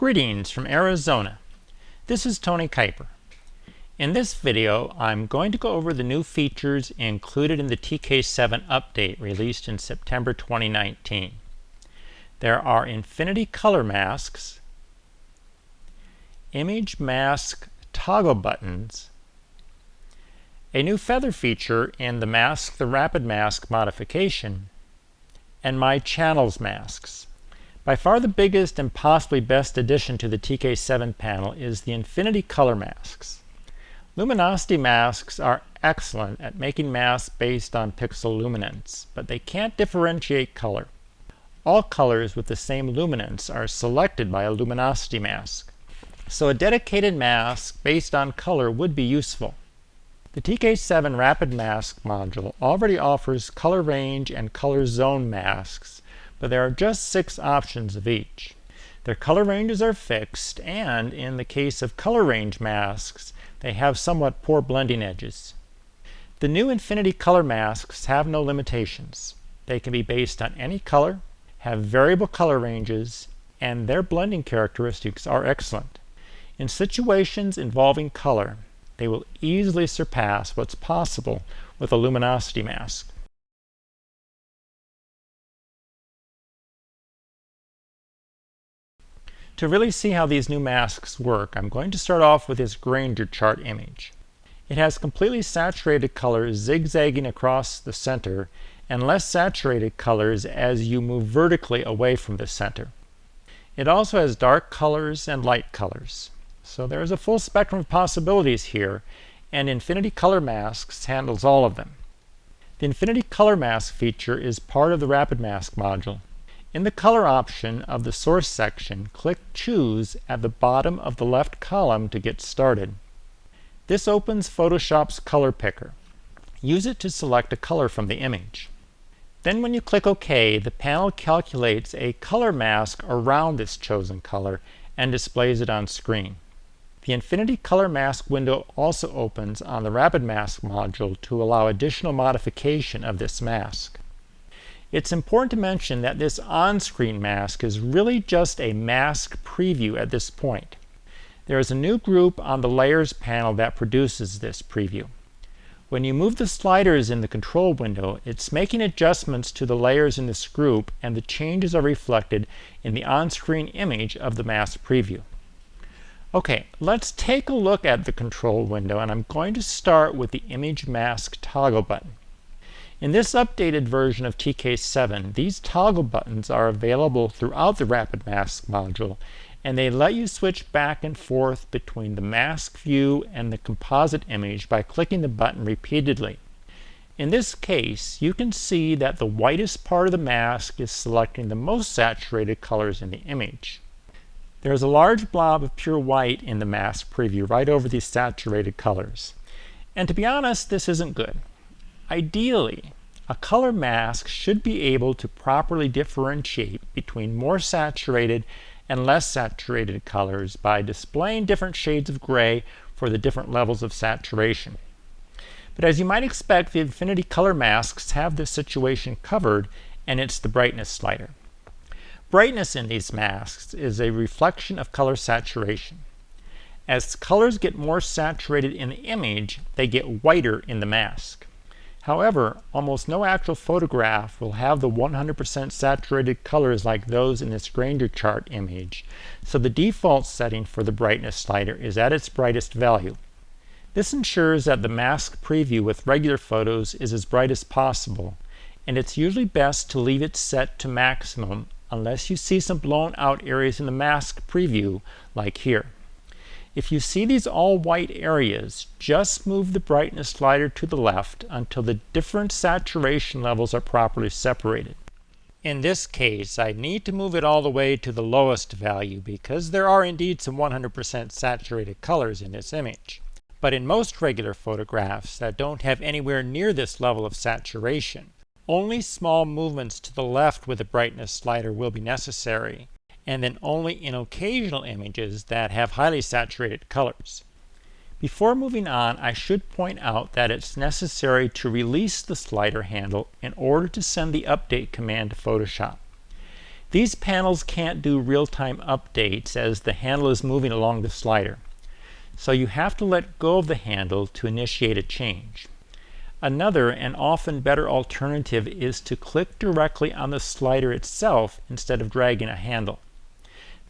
Greetings from Arizona. This is Tony Kuiper. In this video, I'm going to go over the new features included in the TK7 update released in September 2019. There are infinity color masks, image mask toggle buttons, a new feather feature in the rapid mask modification, and my channels masks. By far the biggest and possibly best addition to the TK7 panel is the infinity color masks. Luminosity masks are excellent at making masks based on pixel luminance, but they can't differentiate color. All colors with the same luminance are selected by a luminosity mask, so a dedicated mask based on color would be useful. The TK7 Rapid Mask module already offers color range and color zone masks, but there are just 6 options of each. Their color ranges are fixed, and in the case of color range masks, they have somewhat poor blending edges. The new infinity color masks have no limitations. They can be based on any color, have variable color ranges, and their blending characteristics are excellent. In situations involving color, they will easily surpass what's possible with a luminosity mask. To really see how these new masks work, I'm going to start off with this Granger chart image. It has completely saturated colors zigzagging across the center and less saturated colors as you move vertically away from the center. It also has dark colors and light colors. So there is a full spectrum of possibilities here, and Infinity Color Masks handles all of them. The Infinity Color Mask feature is part of the Rapid Mask module. In the color option of the source section, click Choose at the bottom of the left column to get started. This opens Photoshop's color picker. Use it to select a color from the image. Then when you click OK, the panel calculates a color mask around this chosen color and displays it on screen. The Infinity Color Mask window also opens on the Rapid Mask module to allow additional modification of this mask. It's important to mention that this on-screen mask is really just a mask preview at this point. There is a new group on the Layers panel that produces this preview. When you move the sliders in the control window, it's making adjustments to the layers in this group, and the changes are reflected in the on-screen image of the mask preview. Okay, let's take a look at the control window, and I'm going to start with the Image Mask toggle button. In this updated version of TK7, these toggle buttons are available throughout the Rapid Mask module, and they let you switch back and forth between the mask view and the composite image by clicking the button repeatedly. In this case, you can see that the whitest part of the mask is selecting the most saturated colors in the image. There is a large blob of pure white in the mask preview right over these saturated colors. And to be honest, this isn't good. Ideally, a color mask should be able to properly differentiate between more saturated and less saturated colors by displaying different shades of gray for the different levels of saturation. But as you might expect, the Infinity Color Masks have this situation covered, and it's the brightness slider. Brightness in these masks is a reflection of color saturation. As colors get more saturated in the image, they get whiter in the mask. However, almost no actual photograph will have the 100% saturated colors like those in this Granger chart image, so the default setting for the brightness slider is at its brightest value. This ensures that the mask preview with regular photos is as bright as possible, and it's usually best to leave it set to maximum unless you see some blown out areas in the mask preview, like here. If you see these all white areas, just move the brightness slider to the left until the different saturation levels are properly separated. In this case, I need to move it all the way to the lowest value because there are indeed some 100% saturated colors in this image. But in most regular photographs that don't have anywhere near this level of saturation, only small movements to the left with the brightness slider will be necessary, and then only in occasional images that have highly saturated colors. Before moving on, I should point out that it's necessary to release the slider handle in order to send the update command to Photoshop. These panels can't do real-time updates as the handle is moving along the slider, so you have to let go of the handle to initiate a change. Another and often better alternative is to click directly on the slider itself instead of dragging a handle.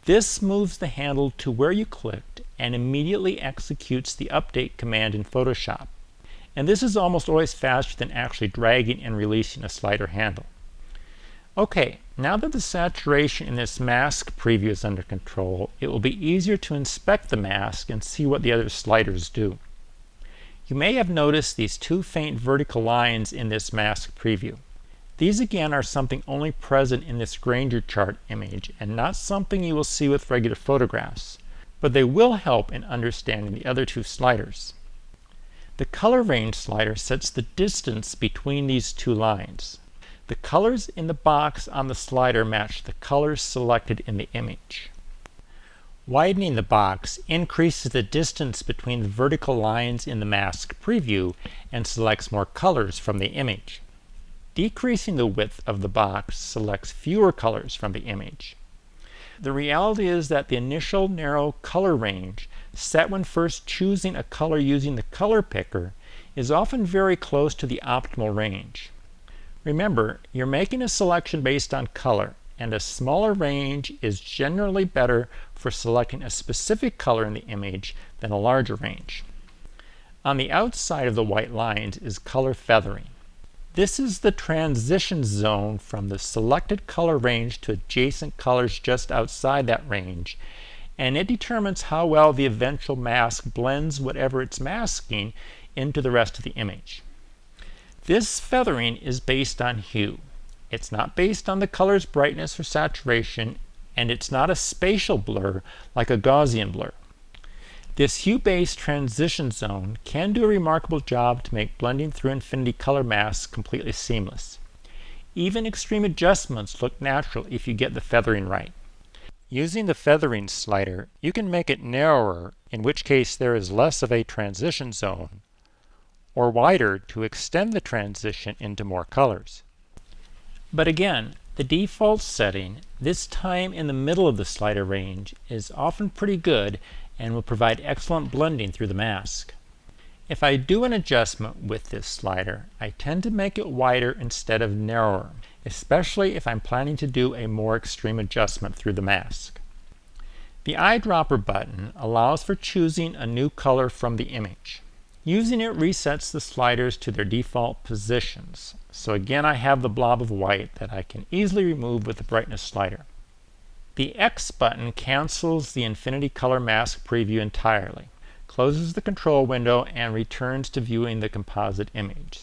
This moves the handle to where you clicked and immediately executes the update command in Photoshop. And this is almost always faster than actually dragging and releasing a slider handle. Okay, now that the saturation in this mask preview is under control, it will be easier to inspect the mask and see what the other sliders do. You may have noticed these two faint vertical lines in this mask preview. These again are something only present in this Granger chart image and not something you will see with regular photographs, but they will help in understanding the other two sliders. The color range slider sets the distance between these two lines. The colors in the box on the slider match the colors selected in the image. Widening the box increases the distance between the vertical lines in the mask preview and selects more colors from the image. Decreasing the width of the box selects fewer colors from the image. The reality is that the initial narrow color range, set when first choosing a color using the color picker, is often very close to the optimal range. Remember, you're making a selection based on color, and a smaller range is generally better for selecting a specific color in the image than a larger range. On the outside of the white lines is color feathering. This is the transition zone from the selected color range to adjacent colors just outside that range, and it determines how well the eventual mask blends whatever it's masking into the rest of the image. This feathering is based on hue. It's not based on the color's brightness or saturation, and it's not a spatial blur like a Gaussian blur. This hue-based transition zone can do a remarkable job to make blending through infinity color masks completely seamless. Even extreme adjustments look natural if you get the feathering right. Using the feathering slider, you can make it narrower, in which case there is less of a transition zone, or wider to extend the transition into more colors. But again, the default setting, this time in the middle of the slider range, is often pretty good and will provide excellent blending through the mask. If I do an adjustment with this slider, I tend to make it wider instead of narrower, especially if I'm planning to do a more extreme adjustment through the mask. The eyedropper button allows for choosing a new color from the image. Using it resets the sliders to their default positions. So again, I have the blob of white that I can easily remove with the brightness slider. The X button cancels the infinity color mask preview entirely, closes the control window, and returns to viewing the composite image.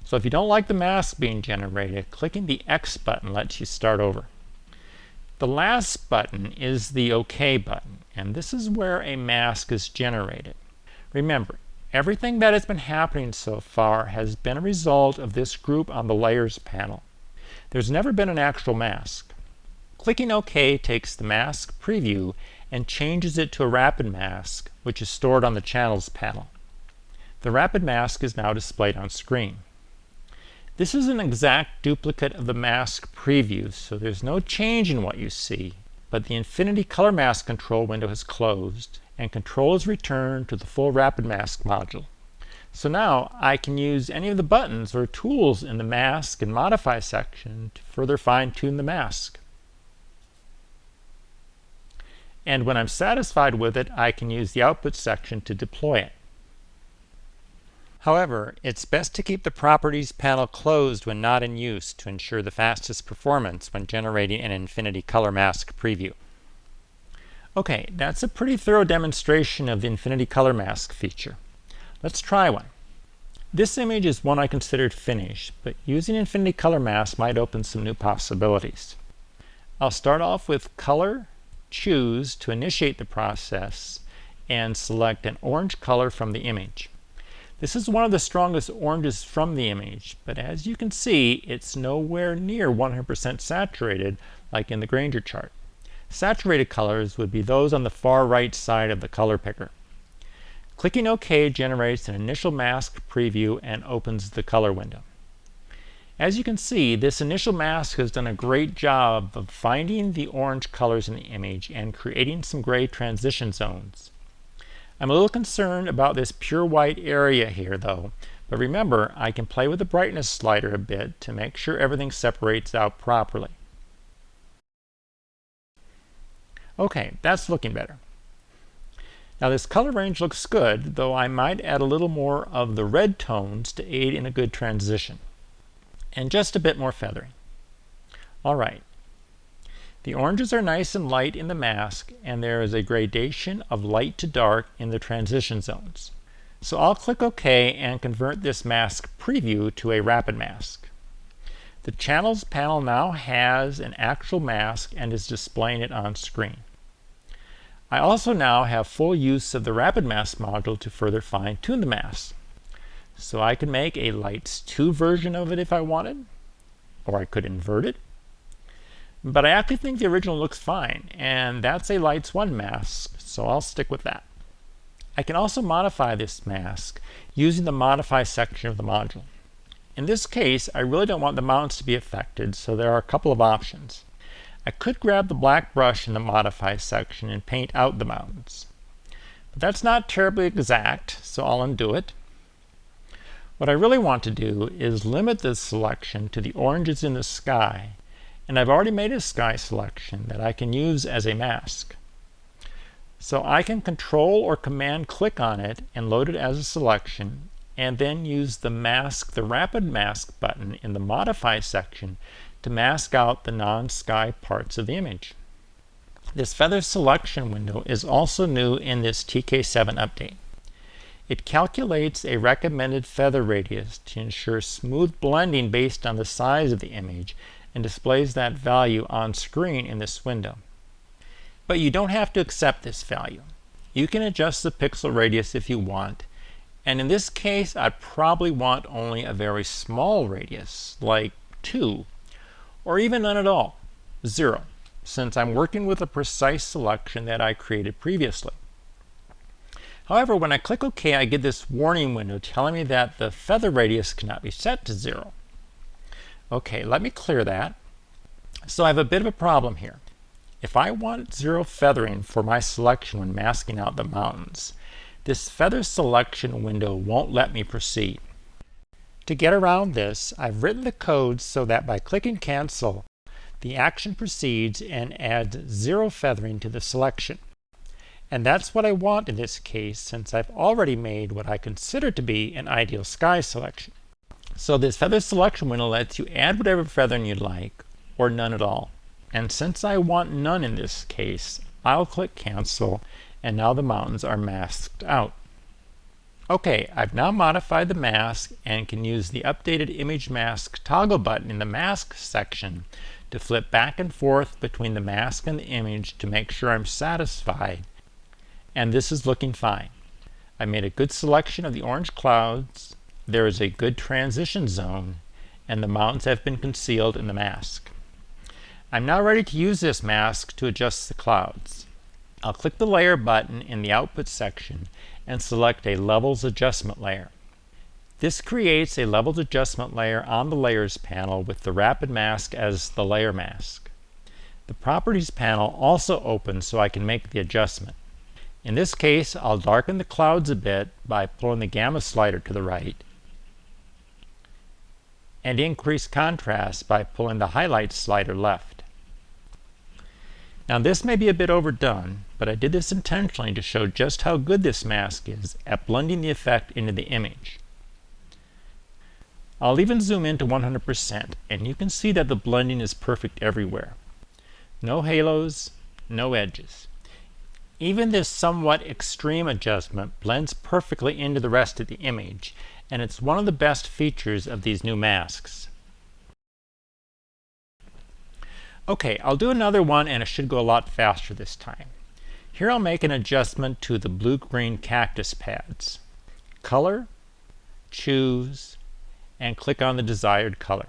So if you don't like the mask being generated, clicking the X button lets you start over. The last button is the OK button, and this is where a mask is generated. Remember, everything that has been happening so far has been a result of this group on the Layers panel. There's never been an actual mask. Clicking OK takes the mask preview and changes it to a rapid mask, which is stored on the Channels panel. The rapid mask is now displayed on screen. This is an exact duplicate of the mask preview, so there's no change in what you see, but the Infinity Color Mask control window has closed, and control is returned to the full rapid mask module. So now I can use any of the buttons or tools in the Mask and Modify section to further fine-tune the mask. And when I'm satisfied with it, I can use the Output section to deploy it. However, it's best to keep the Properties panel closed when not in use to ensure the fastest performance when generating an Infinity Color Mask preview. Okay, that's a pretty thorough demonstration of the Infinity Color Mask feature. Let's try one. This image is one I considered finished, but using Infinity Color Mask might open some new possibilities. I'll start off with Color, Choose to initiate the process, and select an orange color from the image. This is one of the strongest oranges from the image, but as you can see, it's nowhere near 100% saturated like in the Granger chart. Saturated colors would be those on the far right side of the color picker. Clicking OK generates an initial mask preview and opens the color window. As you can see, this initial mask has done a great job of finding the orange colors in the image and creating some gray transition zones. I'm a little concerned about this pure white area here though, but remember I can play with the brightness slider a bit to make sure everything separates out properly. Okay, that's looking better. Now this color range looks good, though I might add a little more of the red tones to aid in a good transition. And just a bit more feathering. Alright. The oranges are nice and light in the mask, and there is a gradation of light to dark in the transition zones. So I'll click OK and convert this mask preview to a rapid mask. The channels panel now has an actual mask and is displaying it on screen. I also now have full use of the rapid mask module to further fine-tune the mask. So I could make a lights 2 version of it if I wanted, or I could invert it. But I actually think the original looks fine, and that's a lights 1 mask, so I'll stick with that. I can also modify this mask using the modify section of the module. In this case, I really don't want the mountains to be affected, so there are a couple of options. I could grab the black brush in the modify section and paint out the mountains. But that's not terribly exact, so I'll undo it. What I really want to do is limit this selection to the oranges in the sky, and I've already made a sky selection that I can use as a mask. So I can control or command click on it and load it as a selection, and then use the rapid mask button in the modify section to mask out the non-sky parts of the image. This feather selection window is also new in this TK7 update. It calculates a recommended feather radius to ensure smooth blending based on the size of the image and displays that value on screen in this window. But you don't have to accept this value. You can adjust the pixel radius if you want, and in this case I'd probably want only a very small radius, like 2, or even none at all, 0, since I'm working with a precise selection that I created previously. However, when I click OK, I get this warning window telling me that the feather radius cannot be set to 0. Okay, let me clear that. So I have a bit of a problem here. If I want 0 feathering for my selection when masking out the mountains, this feather selection window won't let me proceed. To get around this, I've written the code so that by clicking cancel, the action proceeds and adds 0 feathering to the selection. And that's what I want in this case, since I've already made what I consider to be an ideal sky selection. So this feather selection window lets you add whatever feathering you'd like, or none at all. And since I want none in this case, I'll click cancel, and now the mountains are masked out. Okay, I've now modified the mask and can use the updated image mask toggle button in the mask section to flip back and forth between the mask and the image to make sure I'm satisfied. And this is looking fine. I made a good selection of the orange clouds, there is a good transition zone, and the mountains have been concealed in the mask. I'm now ready to use this mask to adjust the clouds. I'll click the layer button in the output section and select a levels adjustment layer. This creates a levels adjustment layer on the layers panel with the rapid mask as the layer mask. The properties panel also opens so I can make the adjustment. In this case, I'll darken the clouds a bit by pulling the gamma slider to the right, and increase contrast by pulling the highlight slider left. Now this may be a bit overdone, but I did this intentionally to show just how good this mask is at blending the effect into the image. I'll even zoom in to 100%, and you can see that the blending is perfect everywhere. No halos, no edges. Even this somewhat extreme adjustment blends perfectly into the rest of the image, and it's one of the best features of these new masks. Okay, I'll do another one and it should go a lot faster this time. Here I'll make an adjustment to the blue-green cactus pads. Color, choose, and click on the desired color.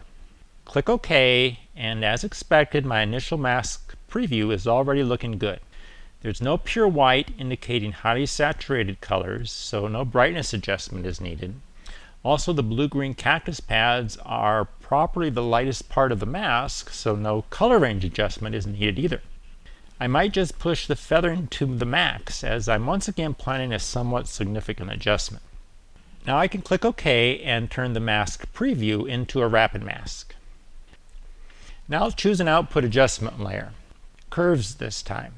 Click OK, and as expected, my initial mask preview is already looking good. There's no pure white indicating highly saturated colors, so no brightness adjustment is needed. Also, the blue-green cactus pads are properly the lightest part of the mask, so no color range adjustment is needed either. I might just push the feathering to the max, as I'm once again planning a somewhat significant adjustment. Now I can click OK and turn the mask preview into a rapid mask. Now I'll choose an output adjustment layer, curves this time,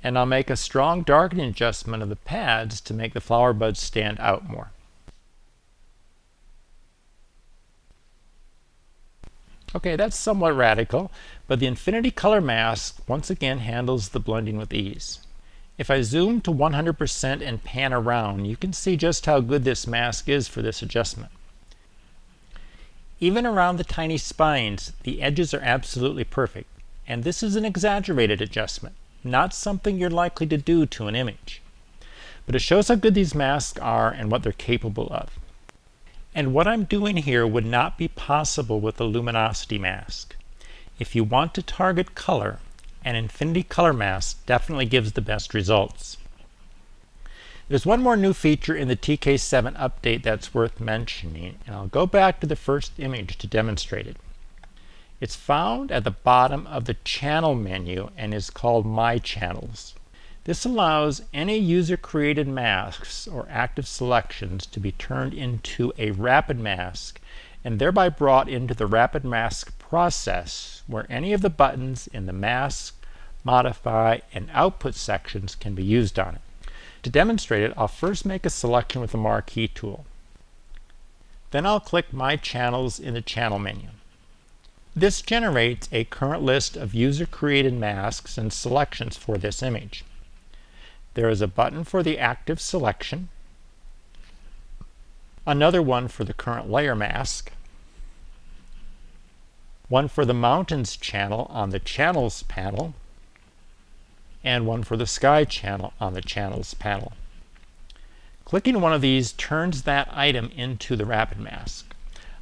and I'll make a strong darkening adjustment of the pads to make the flower buds stand out more. Okay, that's somewhat radical, but the Infinity Color Mask once again handles the blending with ease. If I zoom to 100% and pan around, you can see just how good this mask is for this adjustment. Even around the tiny spines, the edges are absolutely perfect, and this is an exaggerated adjustment, not something you're likely to do to an image. But it shows how good these masks are and what they're capable of. And what I'm doing here would not be possible with the luminosity mask. If you want to target color, an Infinity Color Mask definitely gives the best results. There's one more new feature in the TK7 update that's worth mentioning, and I'll go back to the first image to demonstrate it. It's found at the bottom of the channel menu and is called My Channels. This allows any user-created masks or active selections to be turned into a rapid mask and thereby brought into the rapid mask process, where any of the buttons in the mask, modify, and output sections can be used on it. To demonstrate it, I'll first make a selection with the Marquee tool. Then I'll click My Channels in the channel menu. This generates a current list of user-created masks and selections for this image. There is a button for the active selection, another one for the current layer mask, one for the mountains channel on the channels panel, and one for the sky channel on the channels panel. Clicking one of these turns that item into the rapid mask.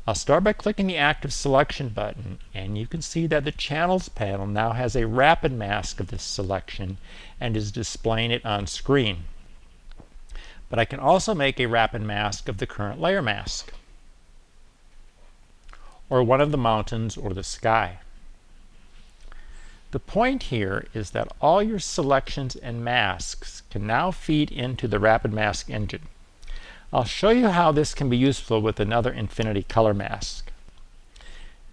I'll start by clicking the active selection button, and you can see that the channels panel now has a rapid mask of this selection and is displaying it on screen. But I can also make a rapid mask of the current layer mask, or one of the mountains or the sky. The point here is that all your selections and masks can now feed into the rapid mask engine. I'll show you how this can be useful with another Infinity Color Mask.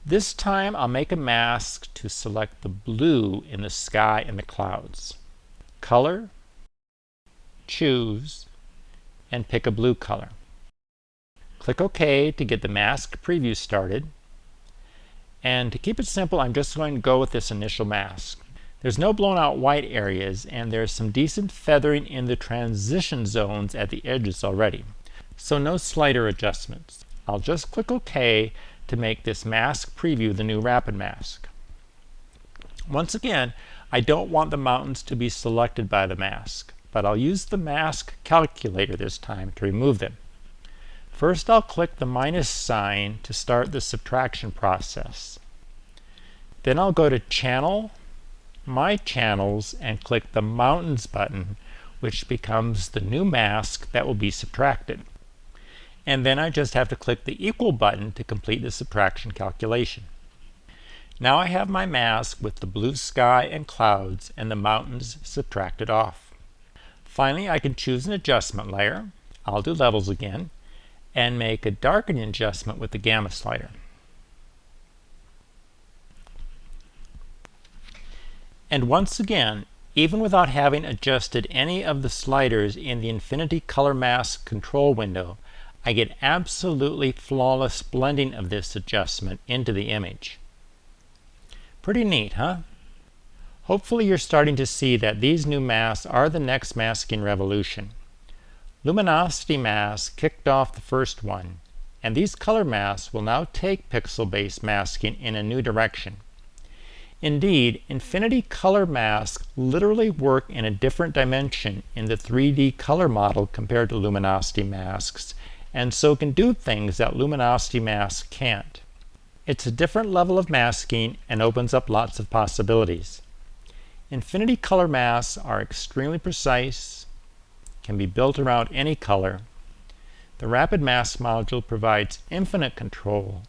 This time I'll make a mask to select the blue in the sky and the clouds. Color, choose, and pick a blue color. Click OK to get the mask preview started. And to keep it simple, I'm just going to go with this initial mask. There's no blown out white areas, and there's some decent feathering in the transition zones at the edges already. So no slider adjustments. I'll just click OK to make this mask preview the new rapid mask. Once again, I don't want the mountains to be selected by the mask, but I'll use the mask calculator this time to remove them. First, I'll click the minus sign to start the subtraction process. Then I'll go to Channel, My Channels, and click the Mountains button, which becomes the new mask that will be subtracted. And then I just have to click the equal button to complete the subtraction calculation. Now I have my mask with the blue sky and clouds and the mountains subtracted off. Finally, I can choose an adjustment layer. I'll do levels again, and make a darkening adjustment with the gamma slider. And once again, even without having adjusted any of the sliders in the Infinity Color Mask control window, I get absolutely flawless blending of this adjustment into the image. Pretty neat, huh? Hopefully you're starting to see that these new masks are the next masking revolution. Luminosity Mask kicked off the first one, and these color masks will now take pixel-based masking in a new direction. Indeed, Infinity Color Masks literally work in a different dimension in the 3D color model compared to luminosity masks, and so can do things that luminosity masks can't. It's a different level of masking and opens up lots of possibilities. Infinity Color Masks are extremely precise, can be built around any color, The Rapid Mask module provides infinite control,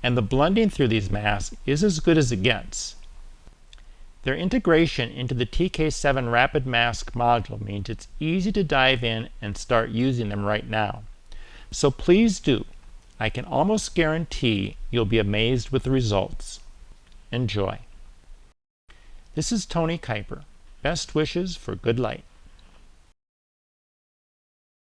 and the blending through these masks is as good as it gets. Their integration into the TK7 Rapid Mask module means it's easy to dive in and start using them right now. So please do. I can almost guarantee you'll be amazed with the results. Enjoy. This is Tony Kuiper. Best wishes for good light.